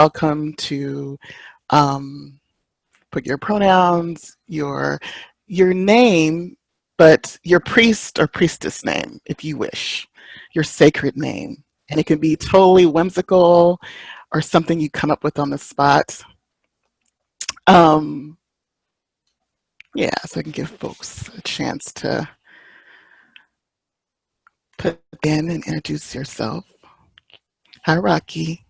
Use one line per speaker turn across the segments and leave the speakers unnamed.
welcome to put your pronouns, your name, but your priest or priestess name, if you wish, your sacred name. And it can be totally whimsical or something you come up with on the spot. Yeah, so I can give folks a chance to put in and introduce yourself. Hi, Rocky.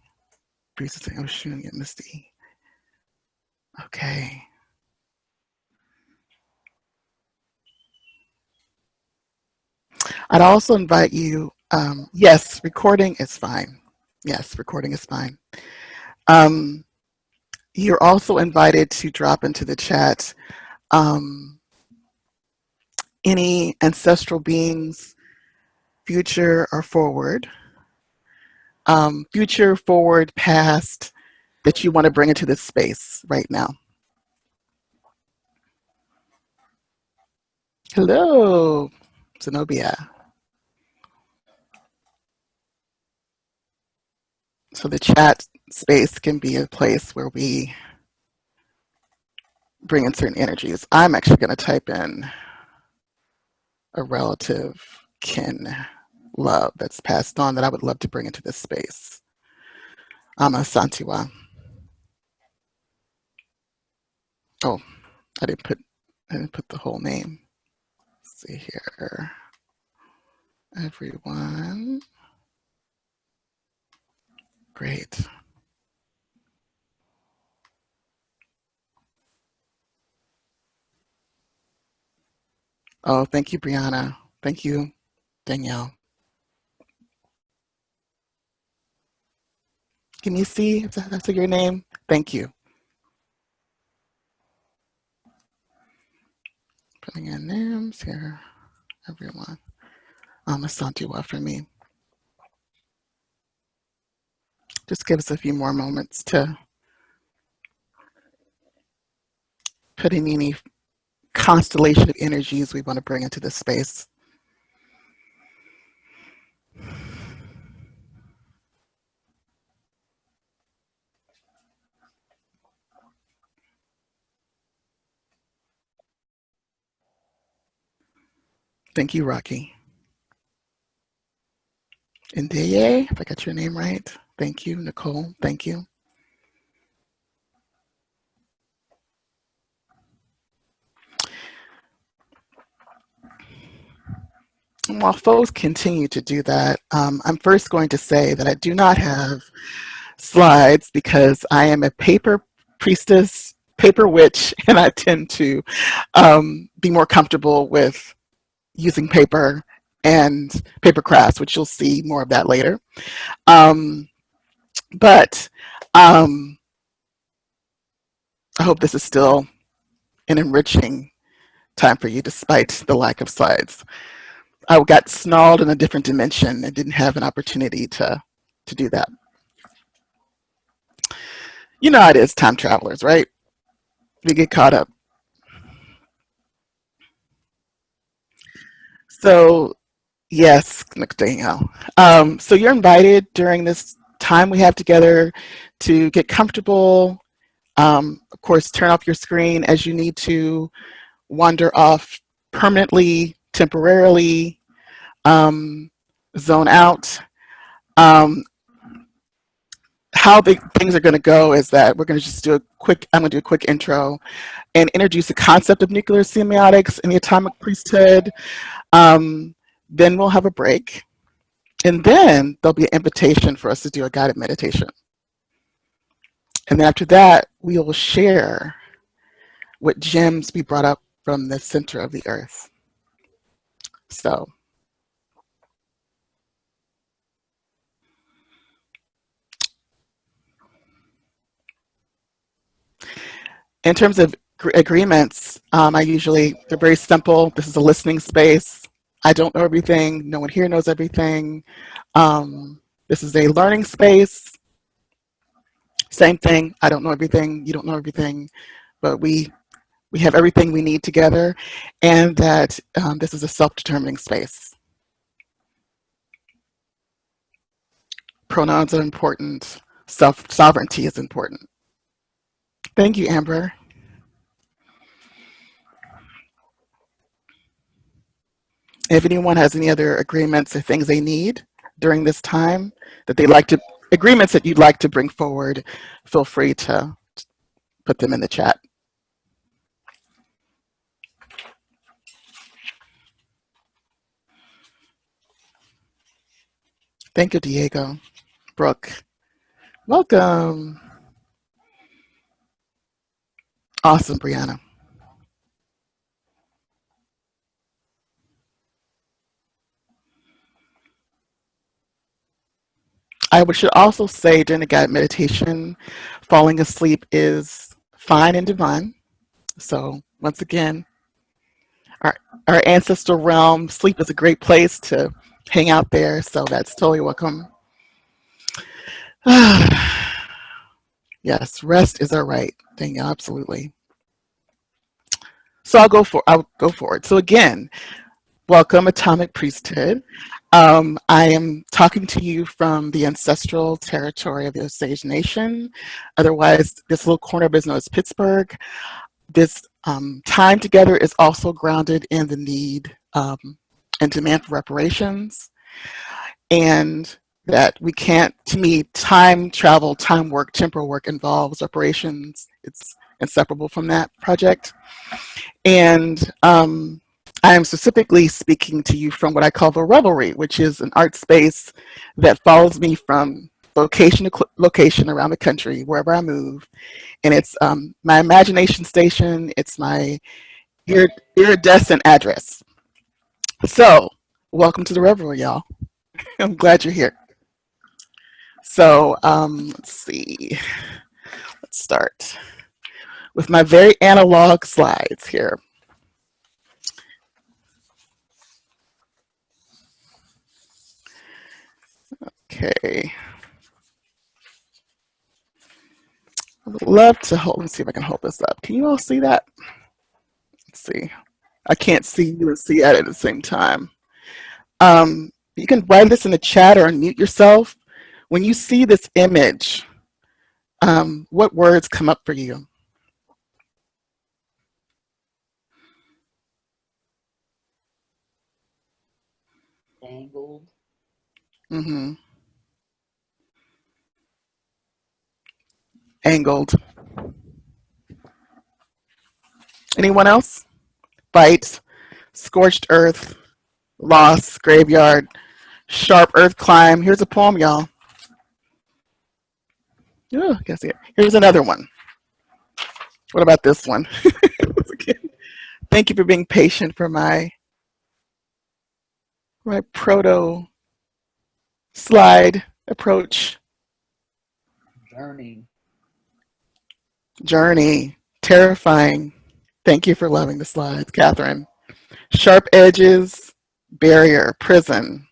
Priestess of Oshun, and Misty. Okay. I'd also invite you, yes, recording is fine. Yes, recording is fine. You're also invited to drop into the chat any ancestral beings, future or forward, future, forward, past, that you want to bring into this space right now. Hello, Zenobia. So the chat space can be a place where we bring in certain energies. I'm actually going to type in a relative, kin, love that's passed on that I would love to bring into this space. Almah Santiwa. Oh, I didn't put the whole name. Let's see here. Everyone. Great. Oh, thank you, Brianna. Thank you, Danielle. Can you see if that's your name? Thank you. Putting in names here, everyone. Almah Santiwa for me. Just give us a few more moments to put in any constellation of energies we want to bring into this space. Thank you, Rocky. Ndeye, if I got your name right. Thank you, Nicole. Thank you. And while folks continue to do that, I'm first going to say that I do not have slides because I am a paper priestess, paper witch, and I tend to be more comfortable with using paper and paper crafts, which you'll see more of that later. But I hope this is still an enriching time for you despite the lack of slides. I got snarled in a different dimension and didn't have an opportunity to do that. You know how it is, time travelers, right? We get caught up. So yes, so you're invited during this time we have together to get comfortable. Of course, turn off your screen as you need to, wander off permanently, temporarily, zone out. How the things are going to go is that we're going to just do a quick, I'm going to do a quick intro and introduce the concept of nuclear semiotics and the atomic priesthood. Then we'll have a break. And then there'll be an invitation for us to do a guided meditation. And then after that, we will share what gems we brought up from the center of the earth. So in terms of agreements, they're very simple. This is a listening space. I don't know everything. No one here knows everything. This is a learning space. Same thing. I don't know everything. You don't know everything. But we have everything we need together, and that this is a self-determining space. Pronouns are important. Self-sovereignty is important. Thank you, Amber. If anyone has any other agreements or things they need during this time that they'd like to, agreements that you'd like to bring forward, feel free to put them in the chat. Thank you, Diego. Brooke, welcome. Awesome, Brianna. I should also say during the guided meditation, falling asleep is fine and divine. So once again, our, our ancestral realm, sleep is a great place to hang out there. So that's totally welcome. Yes, rest is our right. Thank you, absolutely. So I'll go for it. So again, welcome, Atomic Priesthood. I am talking to you from the ancestral territory of the Osage Nation. Otherwise, this little corner of it is known as Pittsburgh. This time together is also grounded in the need and demand for reparations, and that we can't, to me, time travel, time work, temporal work involves reparations. It's inseparable from that project. And I am specifically speaking to you from what I call the Revelry, which is an art space that follows me from location to location around the country, wherever I move. And it's my imagination station. It's my iridescent address. So welcome to the Revelry, y'all. I'm glad you're here. So let's see. Let's start with my very analog slides here. Okay. I would love to hold, let's see if I can hold this up. Can you all see that? Let's see. I can't see you and see it at the same time. You can write this in the chat or unmute yourself. When you see this image, what words come up for you?
Angled.
Mm-hmm. Angled. Anyone else? Fight, scorched earth, loss, graveyard, sharp earth climb. Here's a poem, y'all. Oh, I can see it. Here's another one. What about this one? Thank you for being patient for my proto slide approach. Journey. Terrifying. Thank you for loving the slides, Catherine. Sharp edges, barrier, prison,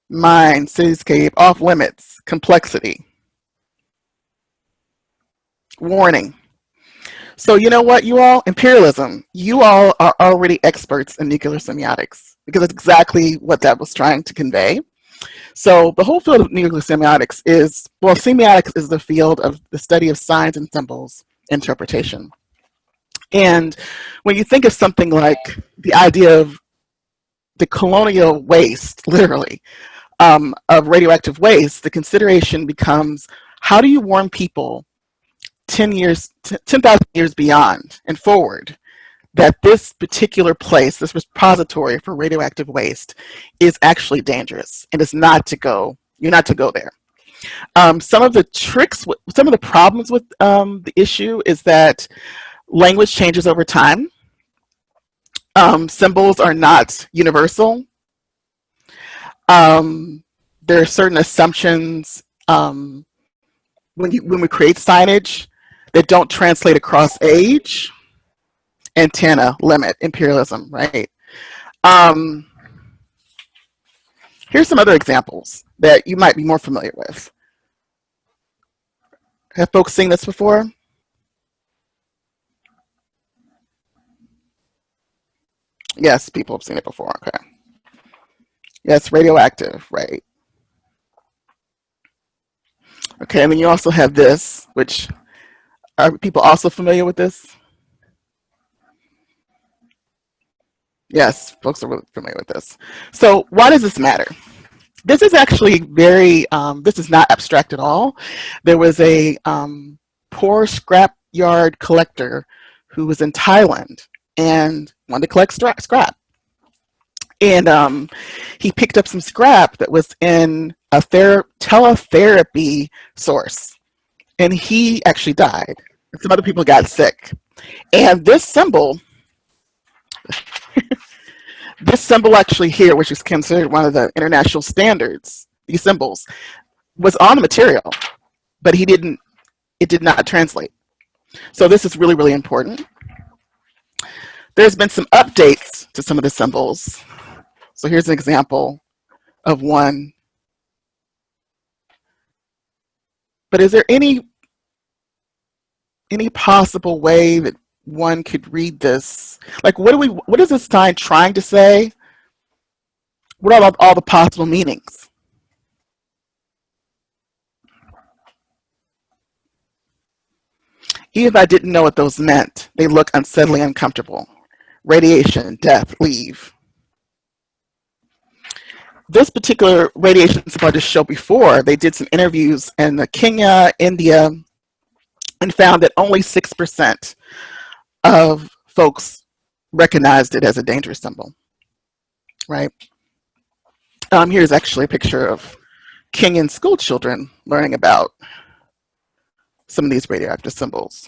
mind, cityscape, off limits, complexity. Warning. So you know what, you all? Imperialism. You all are already experts in nuclear semiotics because that's exactly what that was trying to convey. So the whole field of nuclear semiotics is, well, semiotics is the field of the study of signs and symbols interpretation. And when you think of something like the idea of the colonial waste, literally, of radioactive waste, the consideration becomes, how do you warn people 10,000 years beyond and forward that this particular place, this repository for radioactive waste, is actually dangerous and is not to go, you're not to go there. Some of the tricks, some of the problems with the issue is that language changes over time. Symbols are not universal. There are certain assumptions when we create signage that don't translate across age. Antenna, limit, imperialism, right? Here's some other examples that you might be more familiar with. Have folks seen this before? Yes, people have seen it before, okay. Yes, radioactive, right. Okay, and then you also have this, which are people also familiar with this? Yes, folks are really familiar with this. So why does this matter? This is actually very, this is not abstract at all. There was a poor scrapyard collector who was in Thailand and wanted to collect scrap. And he picked up some scrap that was in a teletherapy source. And he actually died. And some other people got sick. And this symbol actually here, which is considered one of the international standards, these symbols, was on the material, but it did not translate. So this is really, really important. There's been some updates to some of the symbols. So here's an example of one. But is there any possible way that one could read this? Like, what is this sign trying to say? What are all the possible meanings? Even if I didn't know what those meant, they look unsettling, uncomfortable. Radiation, death, leave. This particular radiation symbol I just showed before, they did some interviews in Kenya, India, and found that only 6% of folks recognized it as a dangerous symbol, right? Here's actually a picture of Kenyan school children learning about some of these radioactive symbols.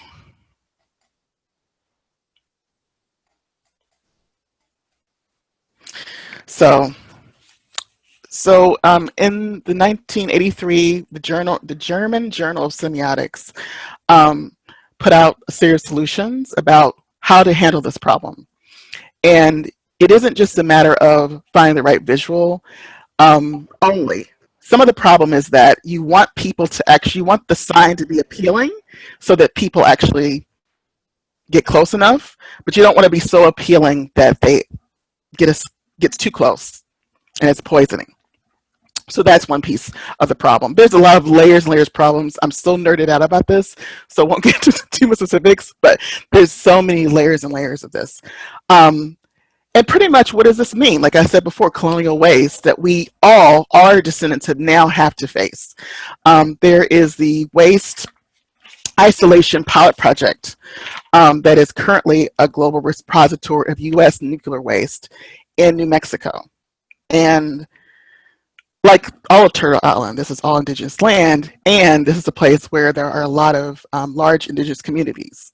So in the 1983, the German Journal of Semiotics put out a series of solutions about how to handle this problem. And it isn't just a matter of finding the right visual only. Some of the problem is that you want people to actually, you want the sign to be appealing so that people actually get close enough, but you don't want to be so appealing that they gets too close and it's poisoning. So that's one piece of the problem. There's a lot of layers and layers of problems. I'm so nerded out about this, so I won't get into too much specifics, but there's so many layers and layers of this. And pretty much what does this mean? Like I said before, colonial waste that we all, our descendants, have now have to face. There is the Waste Isolation Pilot Project that is currently a global repository of U.S. nuclear waste in New Mexico. And like all of Turtle Island, this is all indigenous land, and this is a place where there are a lot of large indigenous communities.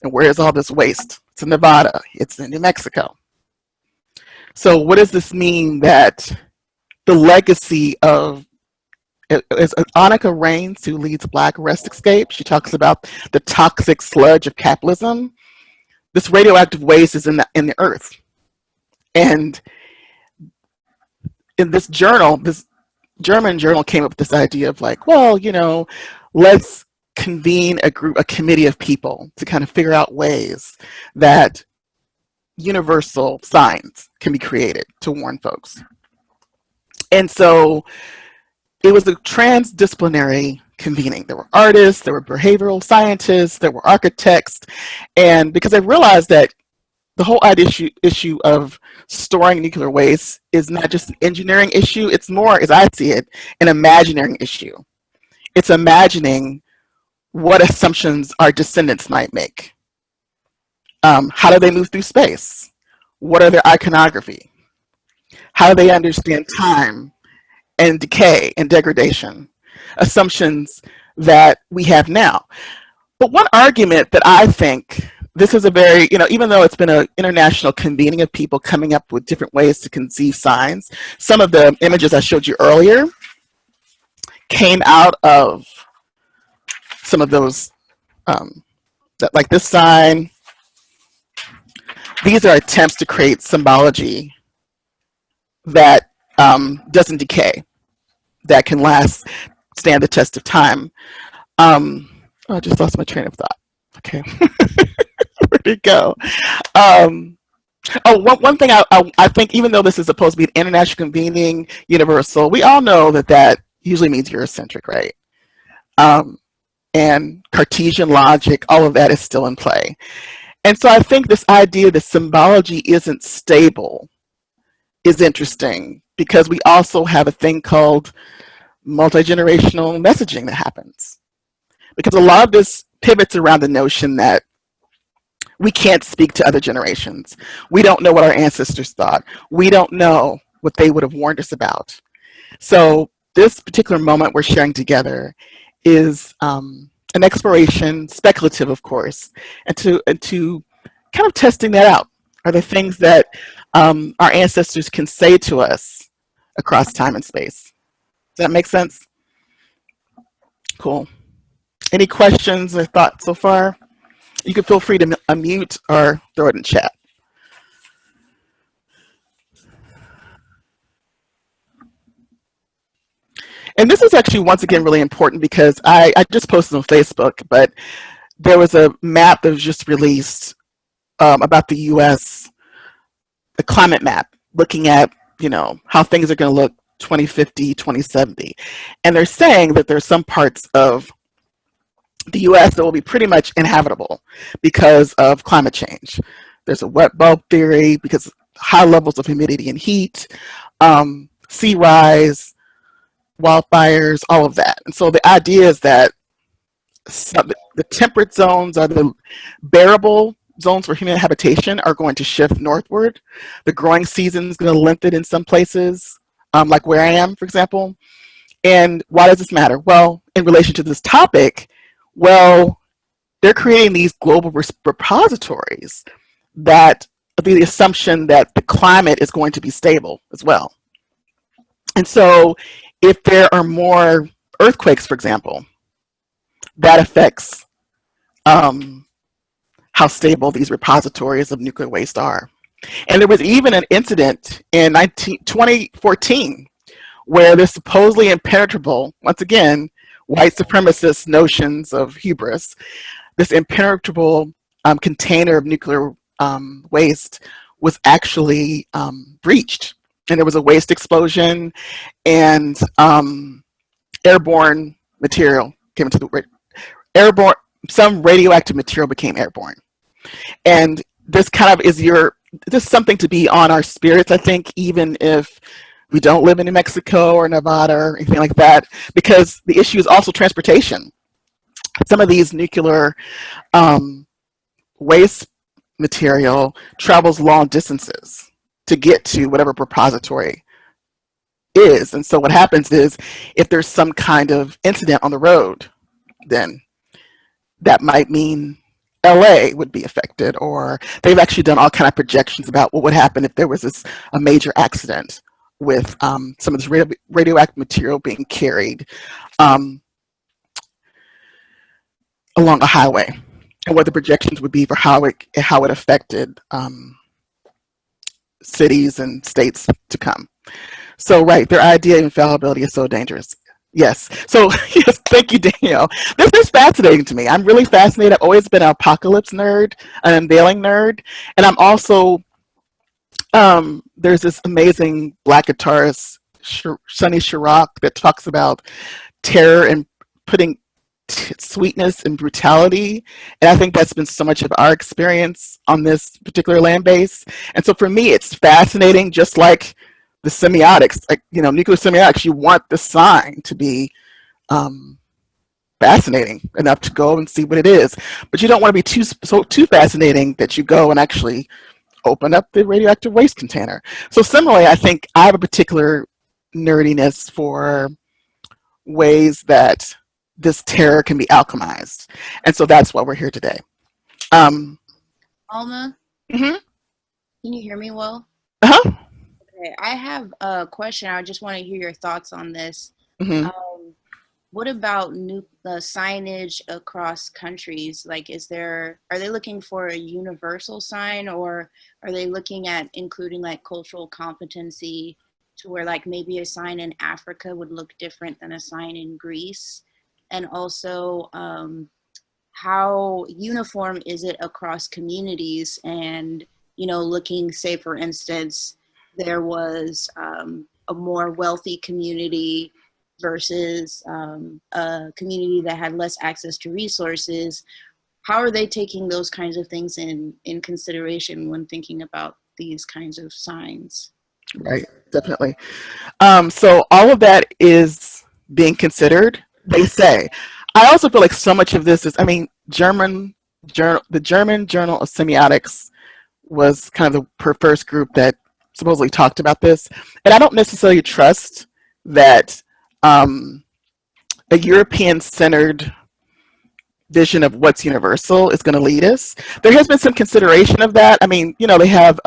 And where is all this waste? It's in Nevada, it's in New Mexico. So what does this mean that the legacy of, is Annika Rains, who leads Black Rest Escape, she talks about the toxic sludge of capitalism. This radioactive waste is in the earth. And in this journal, this German journal came up with this idea of like, well, you know, let's convene a committee of people to kind of figure out ways that universal signs can be created to warn folks. And so it was a transdisciplinary convening. There were artists, there were behavioral scientists, there were architects, and because I realized that the whole issue of storing nuclear waste is not just an engineering issue, it's more, as I see it, an imagineering issue. It's imagining what assumptions our descendants might make. How do they move through space? What are their iconography? How do they understand time and decay and degradation? Assumptions that we have now. But one argument that I think, this is a very, you know, even though it's been an international convening of people coming up with different ways to conceive signs, some of the images I showed you earlier came out of some of those, like this sign. These are attempts to create symbology that doesn't decay, that can stand the test of time. Oh, I just lost my train of thought. Okay, where'd it go? One thing I think, even though this is supposed to be an international convening, universal, we all know that usually means Eurocentric, right? and Cartesian logic, all of that is still in play. And so I think this idea that symbology isn't stable is interesting because we also have a thing called multi-generational messaging that happens. Because a lot of this pivots around the notion that we can't speak to other generations. We don't know what our ancestors thought. We don't know what they would have warned us about. So this particular moment we're sharing together is an exploration, speculative, of course, and to kind of testing that out. Are there things that our ancestors can say to us across time and space? Does that make sense? Cool. Any questions or thoughts so far? You can feel free to unmute or throw it in chat. And this is actually, once again, really important because I just posted on Facebook, but there was a map that was just released about the U.S., the climate map, looking at, how things are going to look 2050, 2070. And they're saying that there's some parts of the U.S. that will be pretty much inhabitable because of climate change. There's a wet bulb theory because high levels of humidity and heat, sea rise, wildfires, all of that. And so the idea is that the temperate zones are the bearable zones for human habitation are going to shift northward. The growing season is going to lengthen in some places, like where I am, for example. And why does this matter? Well, in relation to this topic, well, they're creating these global repositories that be the assumption that the climate is going to be stable as well. And so if there are more earthquakes, for example, that affects how stable these repositories of nuclear waste are. And there was even an incident in 2014 where there's supposedly impenetrable, once again, white supremacist notions of hubris, this impenetrable container of nuclear waste was actually breached. And there was a waste explosion, and airborne material came into the airborne. Some radioactive material became airborne, and this kind of is this is something to be on our spirits. I think even if we don't live in New Mexico or Nevada or anything like that, because the issue is also transportation. Some of these nuclear waste material travels long distances to get to whatever repository is. And so what happens is if there's some kind of incident on the road, then that might mean LA would be affected, or they've actually done all kind of projections about what would happen if there was a major accident with some of this radioactive material being carried along a highway, and what the projections would be for how it affected cities and states to come. So, right, their idea of infallibility is so dangerous. Yes. So, yes, thank you, Danielle. This is fascinating to me. I'm really fascinated. I've always been an apocalypse nerd, an unveiling nerd, and I'm also, there's this amazing Black guitarist, Sonny Chirac, that talks about terror and putting sweetness and brutality. And I think that's been so much of our experience on this particular land base. And so for me, it's fascinating, just like the semiotics, like, nuclear semiotics, you want the sign to be fascinating enough to go and see what it is. But you don't want to be too fascinating that you go and actually open up the radioactive waste container. So similarly, I think I have a particular nerdiness for ways that this terror can be alchemized. And so that's why we're here today.
Almah,
Mm-hmm.
can you hear me well?
Uh-huh.
Okay, I have a question. I just want to hear your thoughts on this.
Mm-hmm.
What about signage across countries? Like, are they looking for a universal sign, or are they looking at including like cultural competency to where like maybe a sign in Africa would look different than a sign in Greece? And also, how uniform is it across communities? And, looking, say, for instance, there was a more wealthy community versus a community that had less access to resources. How are they taking those kinds of things in consideration when thinking about these kinds of signs?
Right, definitely. So all of that is being considered, they say. I also feel like so much of this is, I mean, the German Journal of Semiotics was kind of the first group that supposedly talked about this. And I don't necessarily trust that a European-centered vision of what's universal is going to lead us. There has been some consideration of that. I mean, you know, they have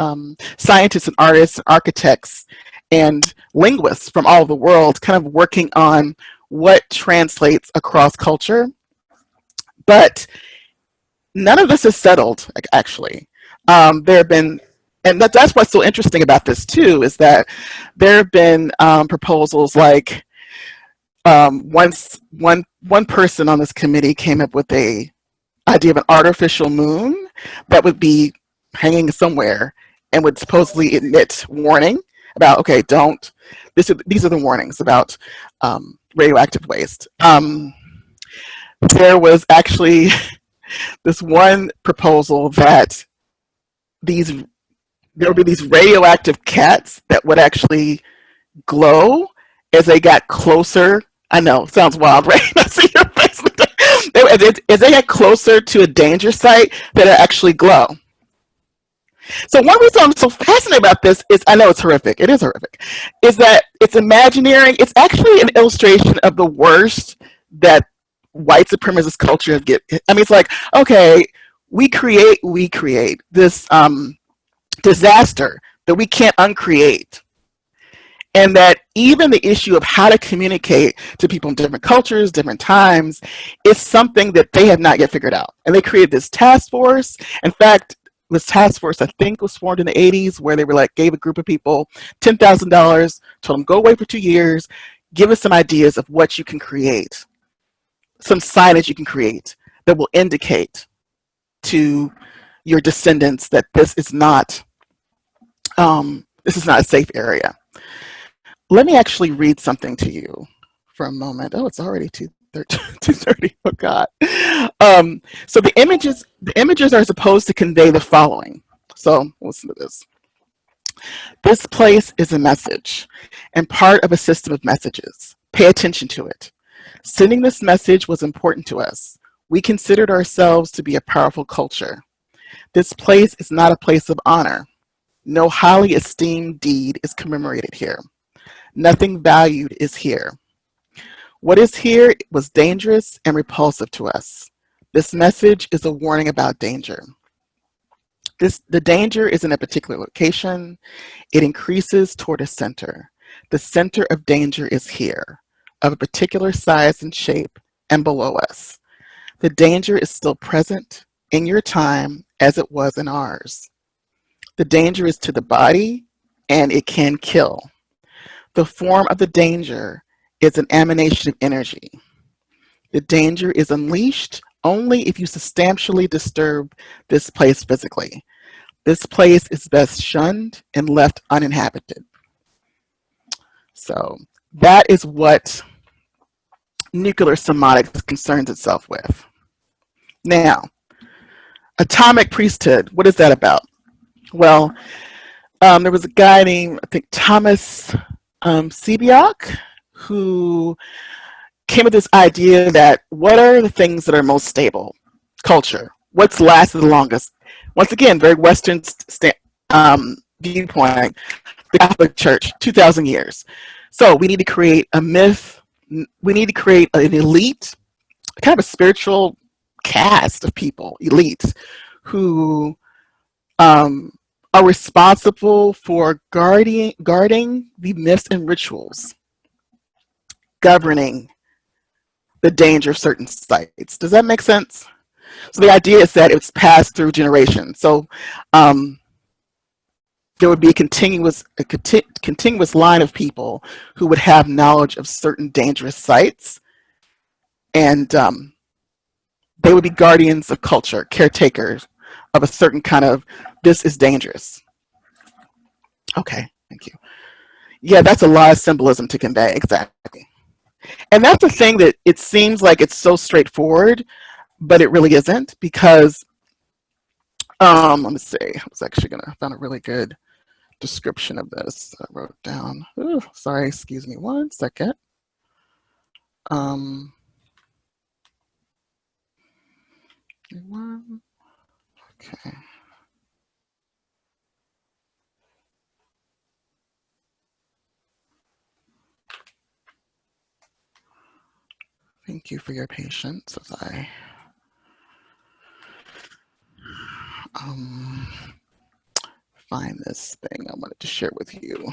scientists and artists and architects and linguists from all over the world kind of working on what translates across culture. But none of this is settled, actually. There have been, and that's what's so interesting about this too, is that there have been proposals like one person on this committee came up with a idea of an artificial moon that would be hanging somewhere and would supposedly emit warning about, okay, don't, these are the warnings about radioactive waste. There was actually this one proposal that there would be these radioactive cats that would actually glow as they got closer. I know, sounds wild, right? I see your face. As they get closer to a danger site, that it actually glow. So one reason I'm so fascinated about this is, I know it's horrific, it is horrific, is that it's imagineering. It's actually an illustration of the worst that white supremacist culture get. I mean, it's like, okay, we create this disaster that we can't uncreate. And that even the issue of how to communicate to people in different cultures, different times, is something that they have not yet figured out. And they created this task force. In fact, this task force, I think, was formed in the 80s, where they were like, gave a group of people $10,000, told them, go away for 2 years, give us some ideas of what you can create, some signage you can create that will indicate to your descendants that this is not a safe area. Let me actually read something to you for a moment. Oh, it's already 2:30. Oh God. So the images are supposed to convey the following. So listen to this. This place is a message and part of a system of messages. Pay attention to it. Sending this message was important to us. We considered ourselves to be a powerful culture. This place is not a place of honor. No highly esteemed deed is commemorated here. Nothing valued is here. What is here was dangerous and repulsive to us. This message is a warning about danger. The danger is in a particular location. It increases toward a center. The center of danger is here, of a particular size and shape, and below us. The danger is still present in your time as it was in ours. The danger is to the body, and it can kill. The form of the danger is an emanation of energy. The danger is unleashed only if you substantially disturb this place physically. This place is best shunned and left uninhabited. So that is what nuclear semiotics concerns itself with. Now, atomic priesthood, what is that about? Well, there was a guy named, I think, Thomas Sebeok, who came with this idea that what are the things that are most stable? Culture. What's lasted the longest? Once again, very Western viewpoint, the Catholic Church, 2,000 years. So we need to create a myth. We need to create an elite, kind of a spiritual cast of people, elites, who are responsible for guarding the myths and rituals, governing the danger of certain sites. Does that make sense? So the idea is that it's passed through generations. So there would be a continuous line of people who would have knowledge of certain dangerous sites, and they would be guardians of culture, caretakers of a certain kind of, this is dangerous. Okay, thank you. Yeah, that's a lot of symbolism to convey, exactly. And that's the thing, that it seems like it's so straightforward, but it really isn't, because let me see. I was actually gonna found a really good description of this I wrote down. Ooh, sorry, excuse me one second. Okay. Thank you for your patience as I find this thing I wanted to share with you.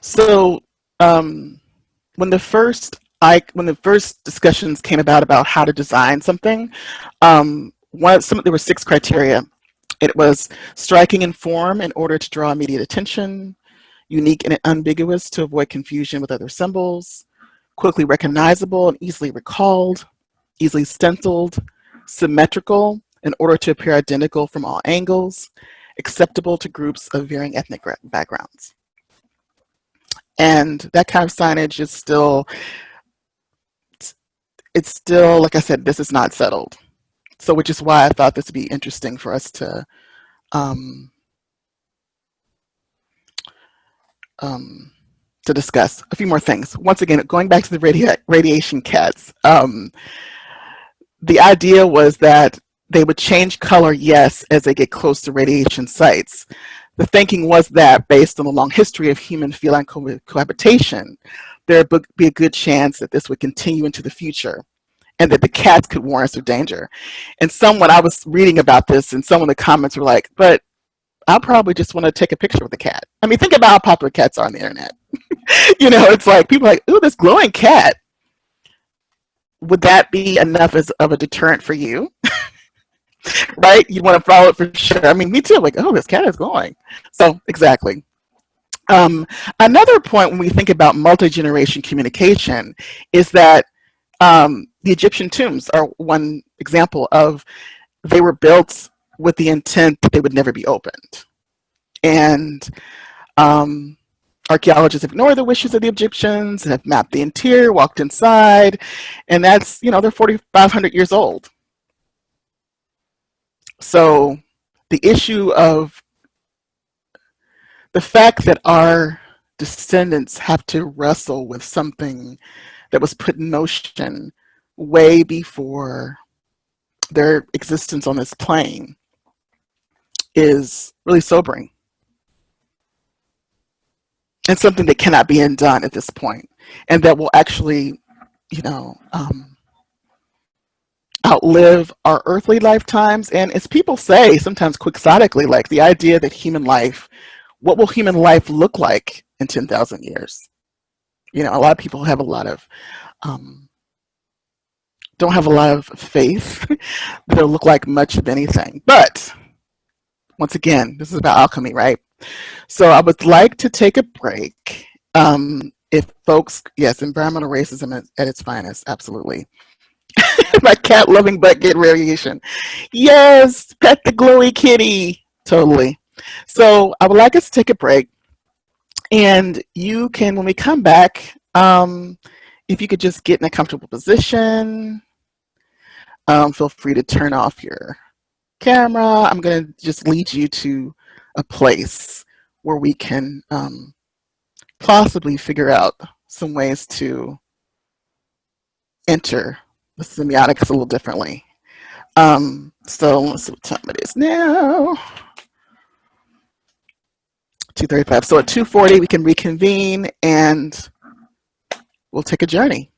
So when the first discussions came about how to design something, there were 6 criteria. It was striking in form in order to draw immediate attention, unique and ambiguous to avoid confusion with other symbols, quickly recognizable and easily recalled, easily stenciled, symmetrical in order to appear identical from all angles, acceptable to groups of varying ethnic backgrounds. And that kind of signage is still, like I said, this is not settled. So, which is why I thought this would be interesting for us to discuss a few more things. Once again, going back to the radiation cats, the idea was that they would change color, yes, as they get close to radiation sites. The thinking was that, based on the long history of human-feline cohabitation, there would be a good chance that this would continue into the future, and that the cats could warn us of danger. And when I was reading about this, and some of the comments were like, but I'll probably just want to take a picture of the cat. I mean, think about how popular cats are on the internet. It's like people are like, ooh, this glowing cat. Would that be enough of a deterrent for you? Right? You want to follow it for sure. I mean, me too. Like, oh, this cat is glowing. So, exactly. Another point when we think about multi-generation communication is that the Egyptian tombs are one example of, they were built with the intent that they would never be opened. And archaeologists have ignored the wishes of the Egyptians, have mapped the interior, walked inside, and that's, they're 4,500 years old. So the issue of the fact that our descendants have to wrestle with something that was put in motion way before their existence on this plane is really sobering, and something that cannot be undone at this point, and that will actually, outlive our earthly lifetimes. And as people say, sometimes quixotically, like the idea that what will human life look like in 10,000 years? A lot of people have don't have a lot of faith that it'll look like much of anything. But once again, this is about alchemy, right? So I would like to take a break. If folks, yes, environmental racism at its finest, absolutely. My cat loving butt get radiation. Yes, pet the glowy kitty. Totally. So I would like us to take a break. And you can, when we come back, if you could just get in a comfortable position, feel free to turn off your camera. I'm going to just lead you to a place where we can possibly figure out some ways to enter the semiotics a little differently. So let's see what time it is now. 2:35. So at 2:40 we can reconvene and we'll take a journey.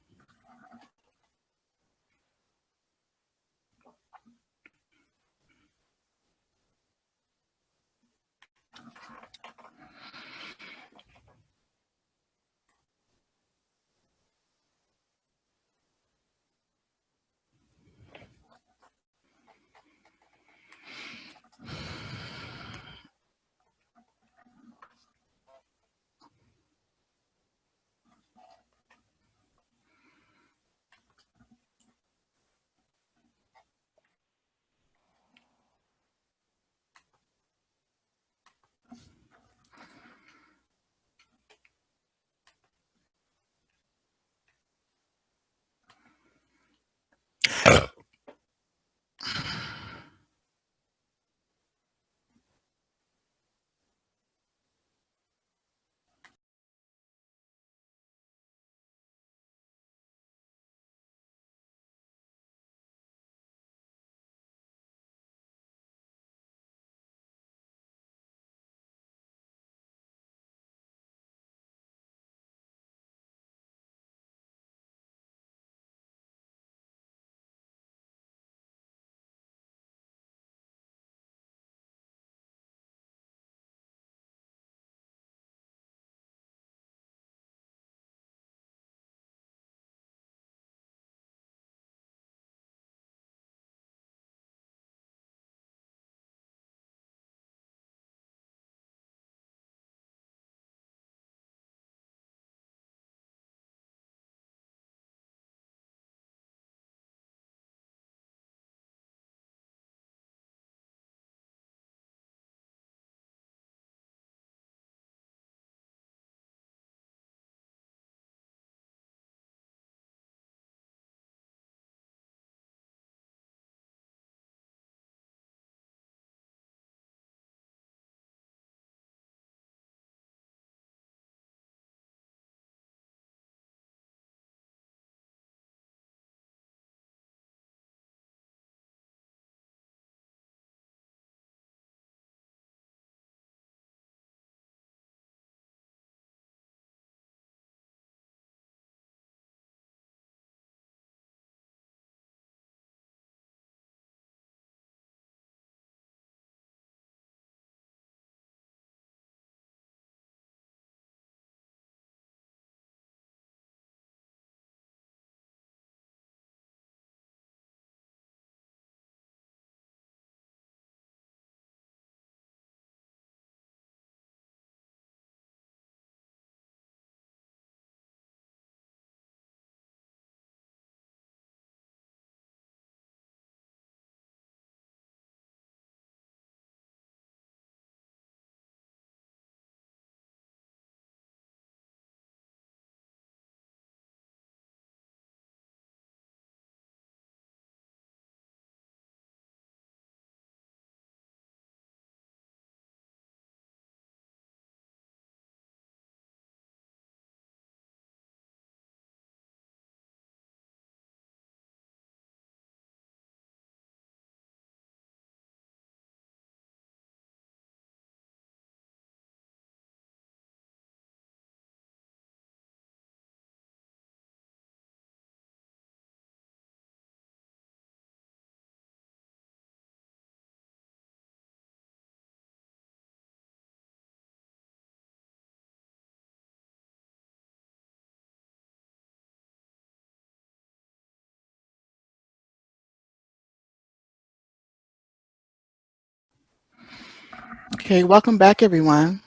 Okay, welcome back, everyone.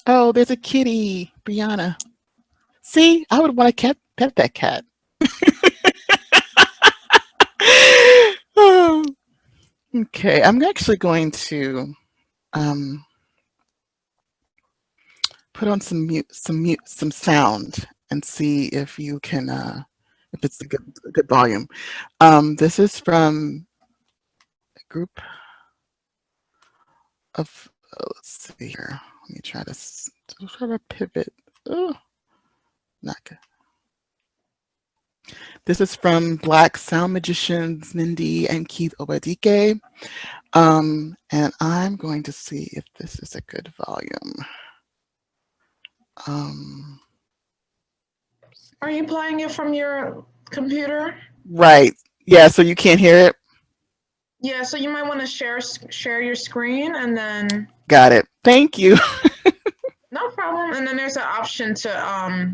Oh, there's a kitty, Brianna. See, I would want to pet that cat. Oh, okay, I'm actually going to um, put on some sound and see if you can, if it's a good volume. This is from a group of, let's see here. Let me try to pivot. Oh, not good. This is from Black Sound Magicians Mindy and Keith Obadike. And I'm going to see if this is a good volume.
Are you playing it from your computer?
Right. Yeah, so you can't hear it?
Yeah, so you might want to share your screen and then.
Got it. Thank you.
No problem. And then there's an option to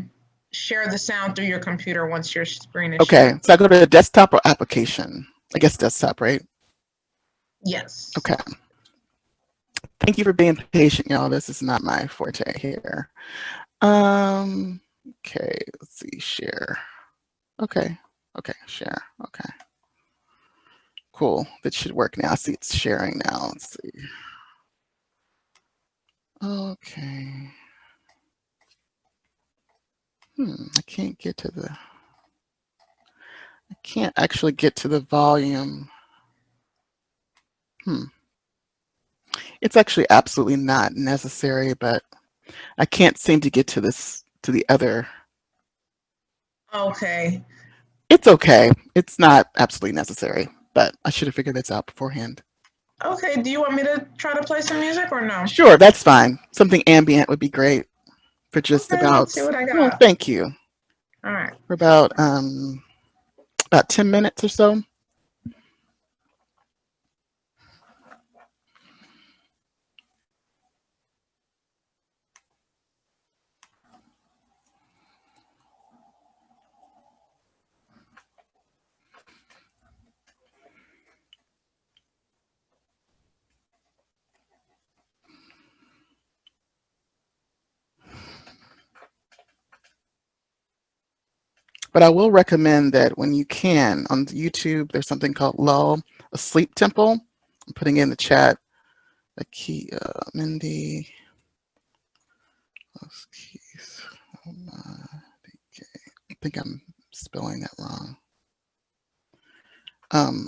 share the sound through your computer once your screen is
Okay,
shared.
so I go to the desktop or application? I guess desktop, right?
Yes.
Okay. Thank you for being patient, y'all. This is not my forte here. Okay, let's see, share. Okay, share, okay. Cool, that should work now. I see it's sharing now, let's see. Okay. I can't get to the, I can't actually get to the volume. It's actually absolutely not necessary, but I can't seem to get to this, to the other.
Okay.
It's okay. It's not absolutely necessary, but I should have figured this out beforehand.
Okay, do you want me to try to play some music or no?
Sure, that's fine. Something ambient would be great for just
Okay,
about,
let's see what I
well,
got.
thank you.
All right.
For about 10 minutes or so. But I will recommend that when you can, on YouTube, there's something called Lull, a sleep temple. I'm putting in the chat a key, Mindy. Keys. I think I'm spelling that wrong.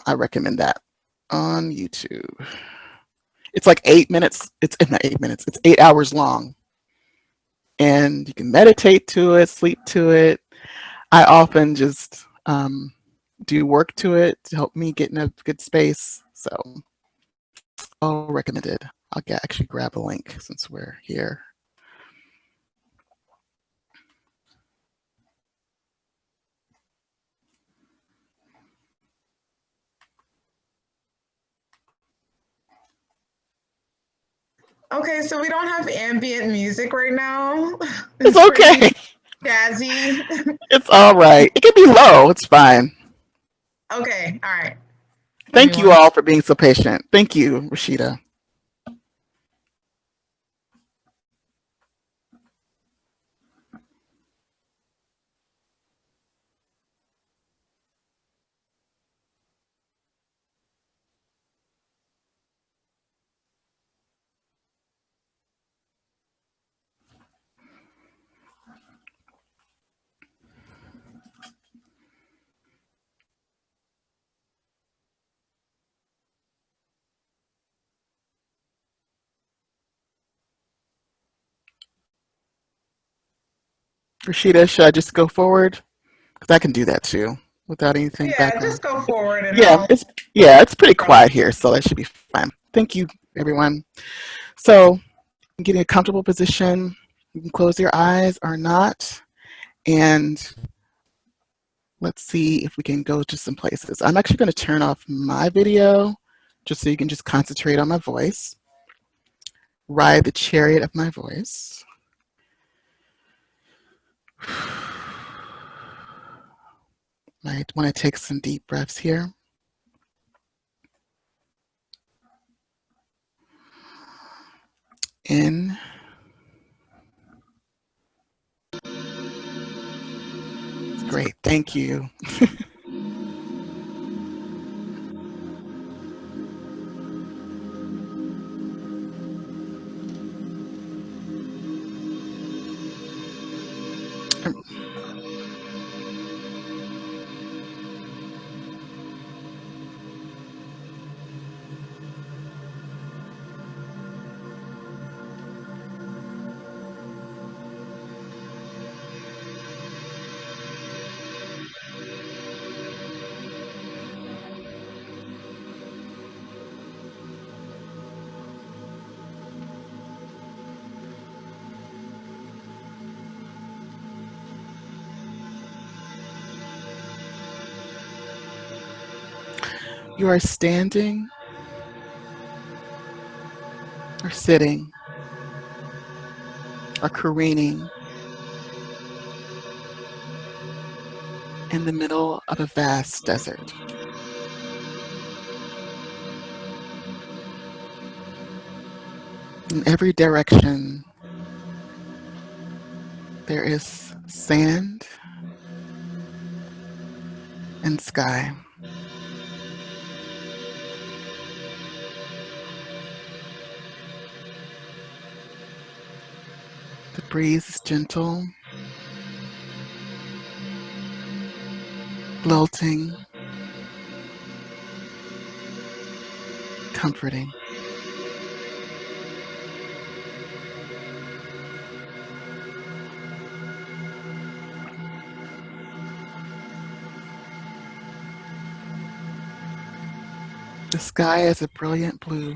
I recommend that on YouTube. It's like 8 minutes. It's not 8 minutes. It's 8 hours long. And you can meditate to it, sleep to it. I often just do work to it to help me get in a good space. So I'll recommend it. I'll actually grab a link since we're here.
Okay, so we don't have ambient music right now.
It's okay.
Jazzy.
It's all right. It can be low. It's fine.
Okay, all right.
Thank you all for being so patient. Thank you, Rashida. Rashida, should I just go forward? Because I can do that too without anything background.
Just go forward. And
it's pretty quiet here, so that should be fine. Thank you, everyone. So, getting a comfortable position. You can close your eyes or not, and let's see if we can go to some places. I'm actually going to turn off my video just so you can just concentrate on my voice. Ride the chariot of my voice. Might want to take some deep breaths here. In. Great, thank you. You are standing or sitting or careening in the middle of a vast desert. In every direction, there is sand and sky. The breeze is gentle, lilting, comforting. The sky is a brilliant blue.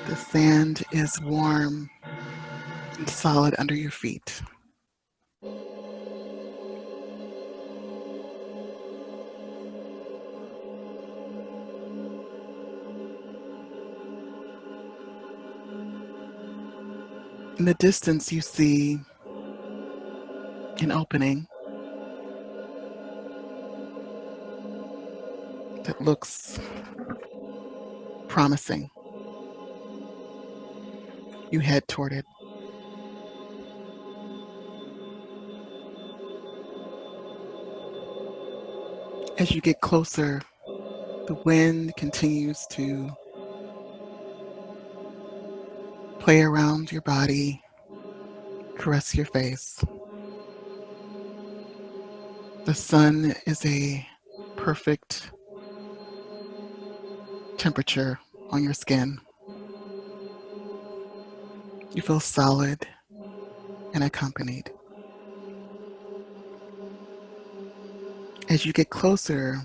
The sand is warm and solid under your feet. In the distance, you see an opening that looks promising. You head toward it. As you get closer, the wind continues to play around your body, caress your face. The sun is a perfect temperature on your skin. You feel solid and accompanied. As you get closer,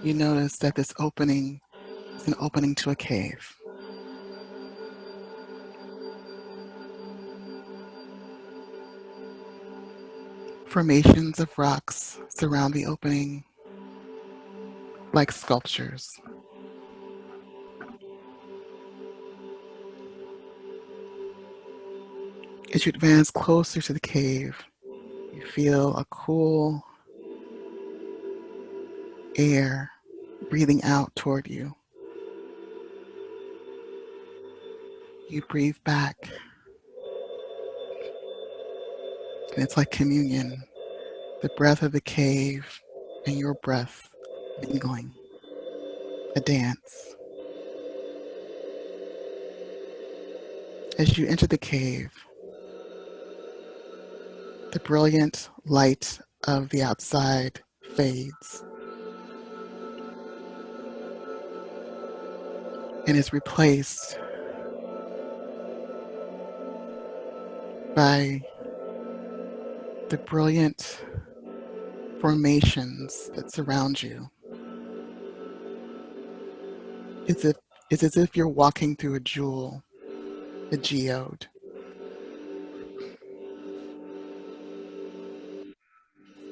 you notice that this opening is an opening to a cave. Formations of rocks surround the opening like sculptures. As you advance closer to the cave, you feel a cool air breathing out toward you. You breathe back, and it's like communion, the breath of the cave and your breath mingling, a dance. As you enter the cave, the brilliant light of the outside fades and is replaced by the brilliant formations that surround you. It's as if you're walking through a jewel, a geode.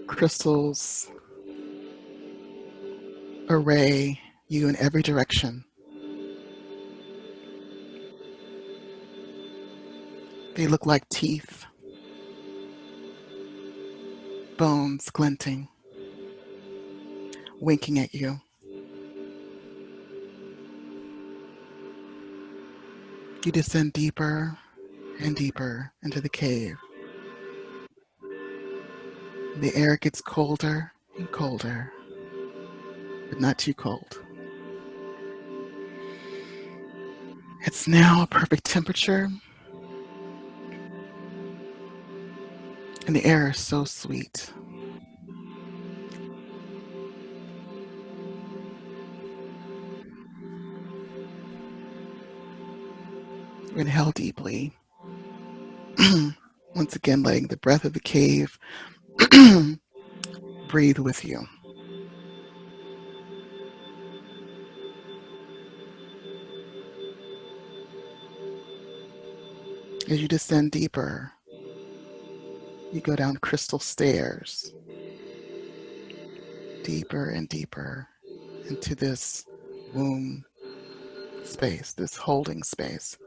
Crystals array you in every direction. They look like teeth, bones glinting, winking at you. You descend deeper and deeper into the cave. The air gets colder and colder, but not too cold. It's now a perfect temperature, and the air is so sweet. You inhale deeply, once again letting the breath of the cave breathe with you. As you descend deeper, you go down crystal stairs, deeper and deeper into this womb space, this holding space.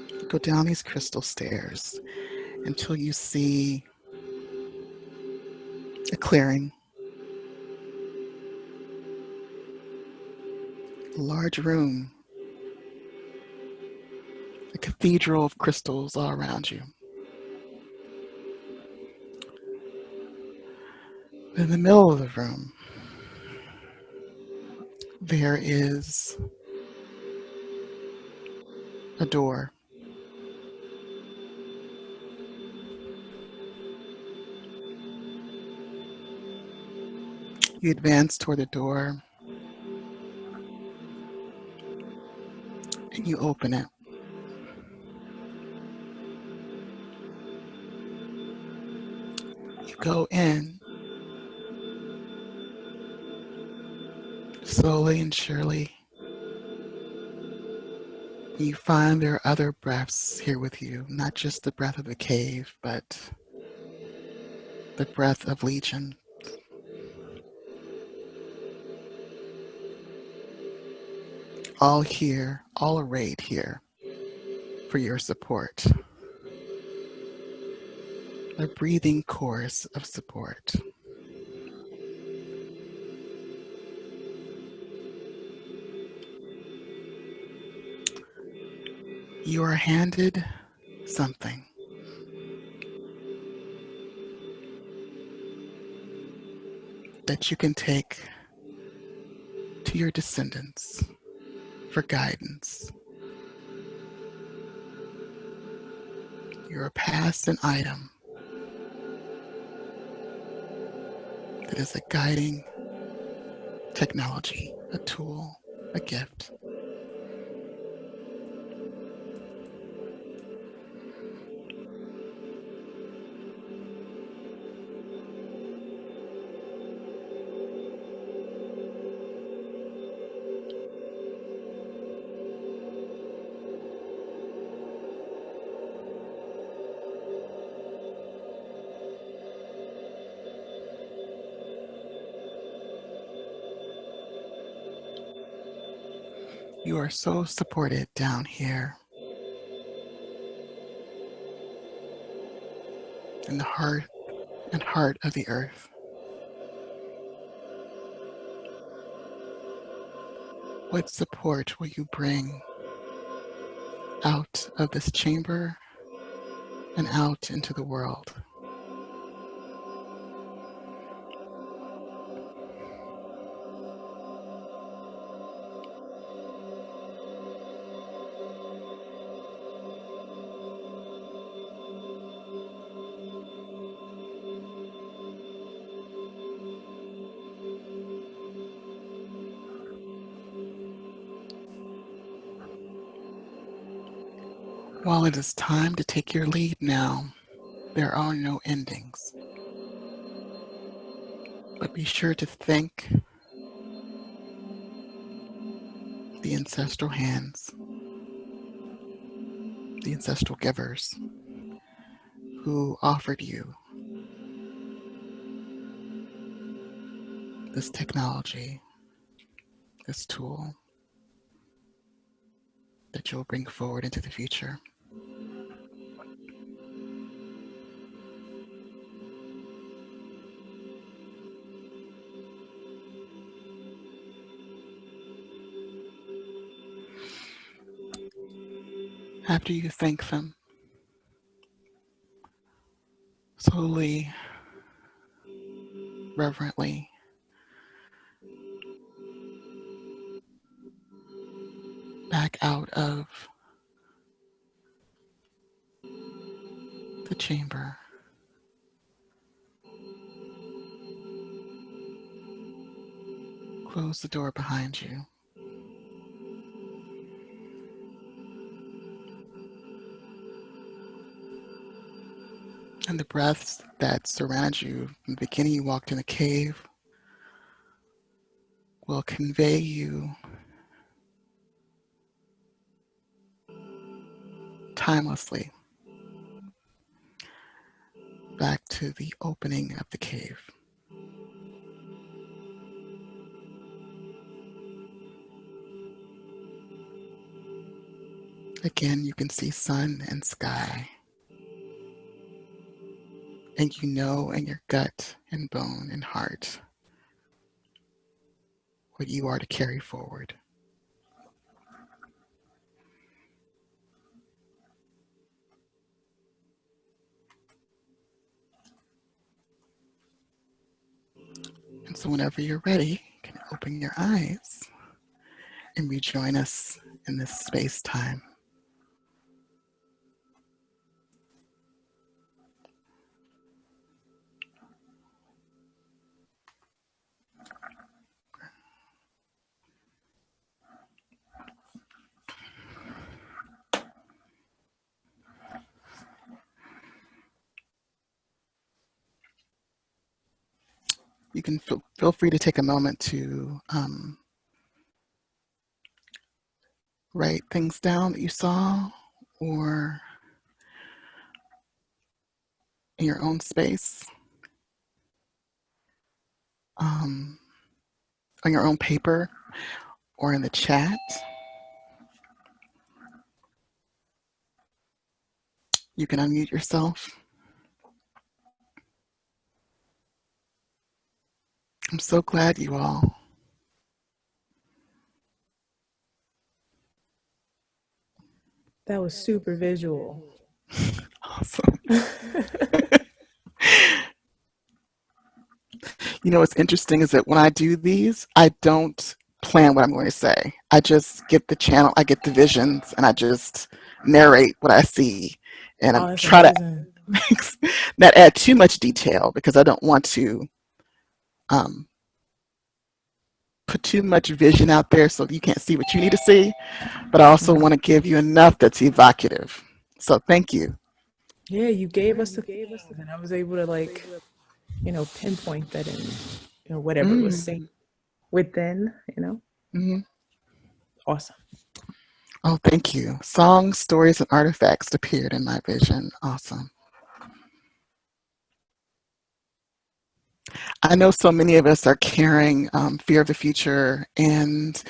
You go down these crystal stairs until you see a clearing, a large room, a cathedral of crystals all around you. In the middle of the room, there is a door. You advance toward the door and you open it. You go in slowly and surely. You find there are other breaths here with you, not just the breath of the cave, but the breath of Legion. All here, all arrayed here for your support. A breathing chorus of support. You are handed something. That you can take to your descendants for guidance. You're passed an item that is a guiding technology, a tool, a gift. You are so supported down here in the heart and heart of the earth. What support will you bring out of this chamber and out into the world? While it is time to take your lead now, there are no endings. But be sure to thank the ancestral hands, the ancestral givers who offered you this technology, this tool that you'll bring forward into the future. After you thank them, slowly, reverently, back out of the chamber. Close the door behind you. And the breaths that surrounded you from the beginning you walked in the cave will convey you timelessly back to the opening of the cave. Again, you can see sun and sky, and you know in your gut and bone and heart what you are to carry forward. And so whenever you're ready, you can open your eyes and rejoin us in this space-time. You can feel free to take a moment to write things down that you saw, or in your own space, on your own paper, or in the chat. You can unmute yourself. I'm so glad you all.
That was super visual.
Awesome. You know, what's interesting is that when I do these, I don't plan what I'm going to say. I just get the channel, I get the visions, and I just narrate what I see. And I'm
that's
try
amazing.
to not add too much detail because I don't want to put too much vision out there so you can't see what you need to see. But I also want to give you enough that's evocative. So thank you.
Yeah, you gave us the feelings, and I was able to pinpoint that in whatever was saying within,
Mm-hmm.
Awesome.
Oh, thank you. Songs, stories, and artifacts appeared in my vision. Awesome. I know so many of us are carrying fear of the future, and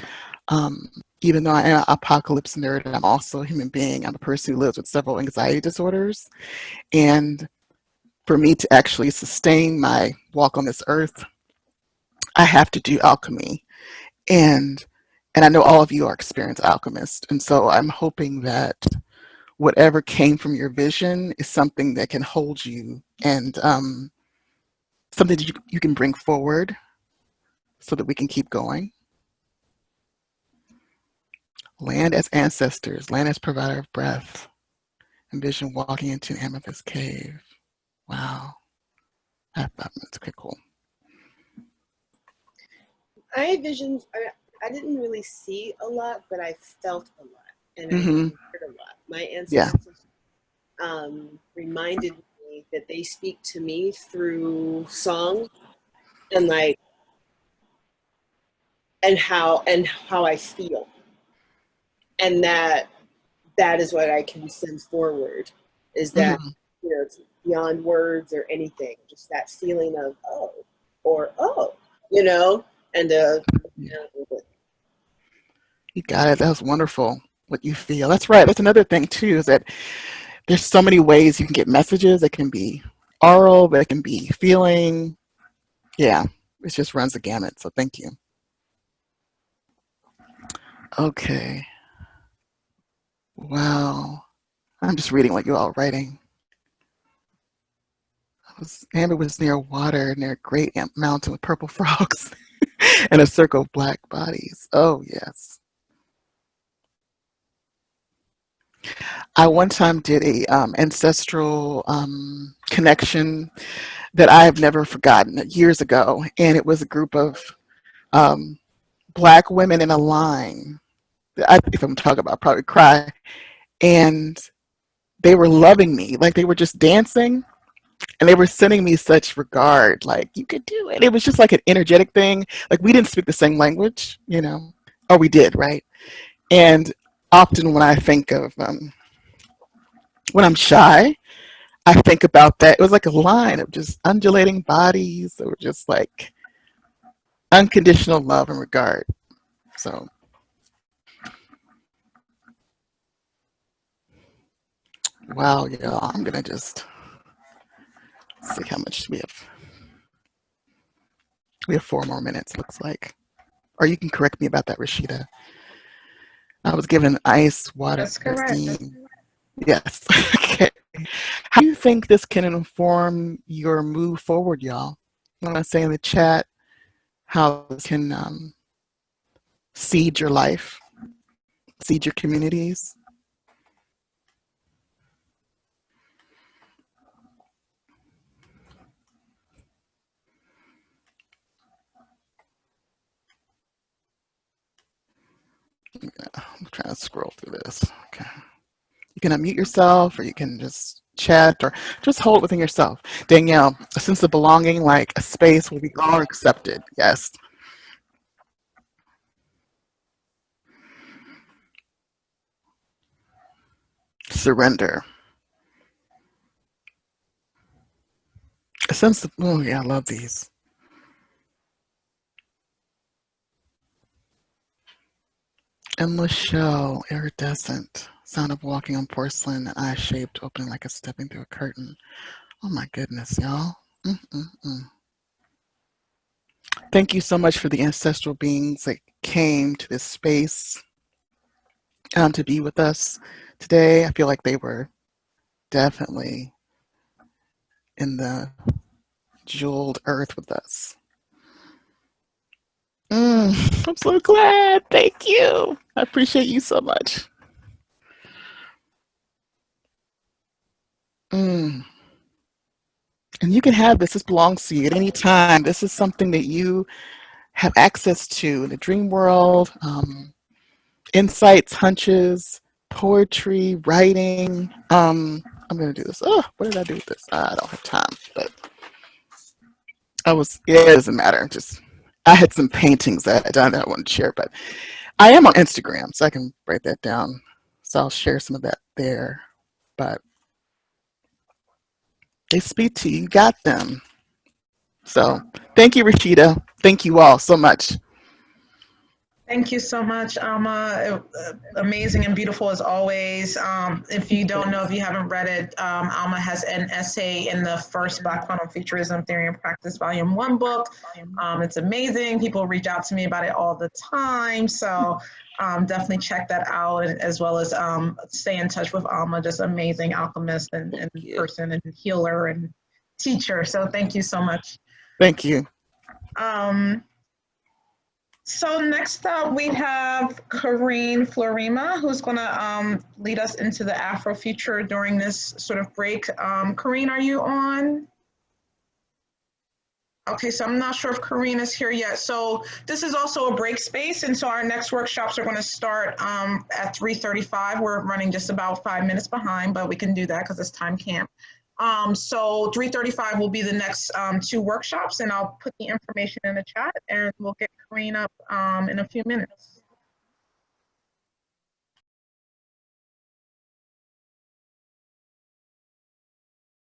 even though I am an apocalypse nerd, I'm also a human being. I'm a person who lives with several anxiety disorders, and for me to actually sustain my walk on this earth, I have to do alchemy, and I know all of you are experienced alchemists, and so I'm hoping that whatever came from your vision is something that can hold you, and something that you can bring forward so that we can keep going. Land as ancestors, land as provider of breath. Envision walking into an amethyst cave. Wow. That's okay, cool.
I had visions. I didn't really see a lot, but I felt a lot, and I heard a lot. My ancestors reminded me that they speak to me through song, and how I feel, and that is what I can send forward. Is that it's beyond words or anything, just that feeling of oh, and
You got it. That was wonderful. What you feel. That's right. That's another thing too, is that there's so many ways you can get messages. It can be oral, but it can be feeling. Yeah, it just runs the gamut. So thank you. Okay. Wow. I'm just reading what you all are writing. Amber was near water, near a great mountain with purple frogs and a circle of black bodies. Oh, yes. I one time did a ancestral connection that I have never forgotten years ago, and it was a group of um, black women in a line. If I'm talking about, I'd probably cry, and they were loving me, like they were just dancing, and they were sending me such regard, like you could do it. It was just like an energetic thing. Like we didn't speak the same language, you know, or we did, right? And often when I think of when I'm shy, I think about that. It was like a line of just undulating bodies that were just like unconditional love and regard. So, wow, y'all, I'm gonna just see how much we have. We have 4 more minutes, looks like. Or you can correct me about that, Rashida. I was given ice, water,
That's correct.
steam. Yes. Okay. How do you think this can inform your move forward, y'all? You want to say in the chat how this can seed your life, seed your communities? I'm trying to scroll through this. Okay. You can unmute yourself, or you can just chat, or just hold within yourself. Danielle, a sense of belonging, like a space where we all are accepted. Yes. Surrender. A sense of, oh yeah, I love these. Endless shell, iridescent, sound of walking on porcelain, and eyes shaped, opening like a stepping through a curtain. Oh my goodness, y'all. Thank you so much for the ancestral beings that came to this space to be with us today. I feel like they were definitely in the jeweled earth with us. I'm so glad. Thank you. I appreciate you so much. And you can have this. This belongs to you at any time. This is something that you have access to in the dream world. Insights, hunches, poetry, writing. I'm going to do this. Oh, what did I do with this? I don't have time, but it doesn't matter. I had some paintings that I done that I wanted to share, but I am on Instagram, so I can write that down. So I'll share some of that there. But they speak to you. You got them. So thank you, Rashida. Thank you all so much.
Thank you so much, Alma. Amazing and beautiful as always. If you don't know, if you haven't read it, Alma has an essay in the first Black Quantum Futurism Theory and Practice Volume 1 book. It's amazing. People reach out to me about it all the time. So definitely check that out, as well as stay in touch with Alma, just amazing alchemist and person and healer and teacher. So thank you so much.
Thank you.
So next up we have Karine Florima, who's going to lead us into the Afrofuture during this sort of break. Karine, are you on? Okay, so I'm not sure if Karine is here yet. So this is also a break space, and so our next workshops are going to start at 3:35. We're running just about 5 minutes behind, but we can do that because it's time camp. So 3:35 will be the next 2 workshops, and I'll put the information in the chat, and we'll get Karine up in a few minutes.